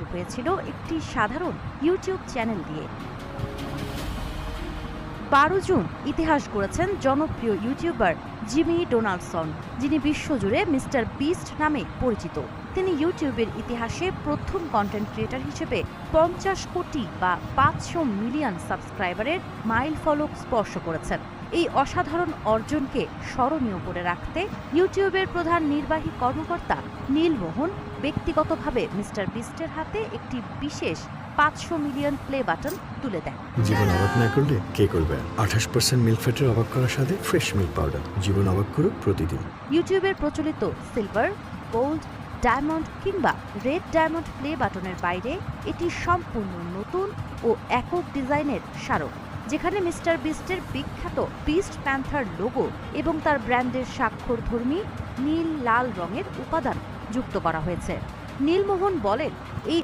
শুরু হয়েছিল একটি সাধারণ ইউটিউব চ্যানেল দিয়ে। 12 জুন ইতিহাস গড়েছেন জনপ্রিয় ইউটিউবার জিমি ডোনাল্ডসন, যিনি বিশ্বজুড়ে মিস্টার বিস্ট নামে পরিচিত। তিনি ইউটিউবের ইতিহাসে প্রথম কন্টেন্ট ক্রিয়েটর হিসেবে 50 কোটি বা 500 মিলিয়ন সাবস্ক্রাইবারের মাইল ফলক স্পর্শ করেছেন। এই অসাধারণ অর্জনকে স্মরণীয় করে রাখতে ইউটিউবের প্রধান নির্বাহী কর্মকর্তা নীল মোহন ব্যক্তিগতভাবে মিস্টার বিস্টের হাতে একটি বিশেষ 500 মিলিয়ন প্লে বাটন তুলে দেন। জীবন অবাক না করলে কে করবে? 28% মিল্ক ফ্যাটের অবাক করার সাথে ফ্রেশ মিল্ক পাউডার। জীবন অবাক করুক প্রতিদিন। ইউটিউবের প্রচলিত সিলভার, গোল্ড, ডায়মন্ড কিংবা রেড ডায়মন্ড প্লে বাটনের বাইরে এটি সম্পূর্ণ নতুন ও একক ডিজাইনের স্মারক, যেখানে মিস্টার বিস্টের বিখ্যাত বিস্ট প্যান্থার লোগো এবং তার ব্র্যান্ডের স্বাক্ষরধর্মী নীল লাল রঙের উপাদান যুক্ত করা হয়েছে। নীলমোহন বলেন,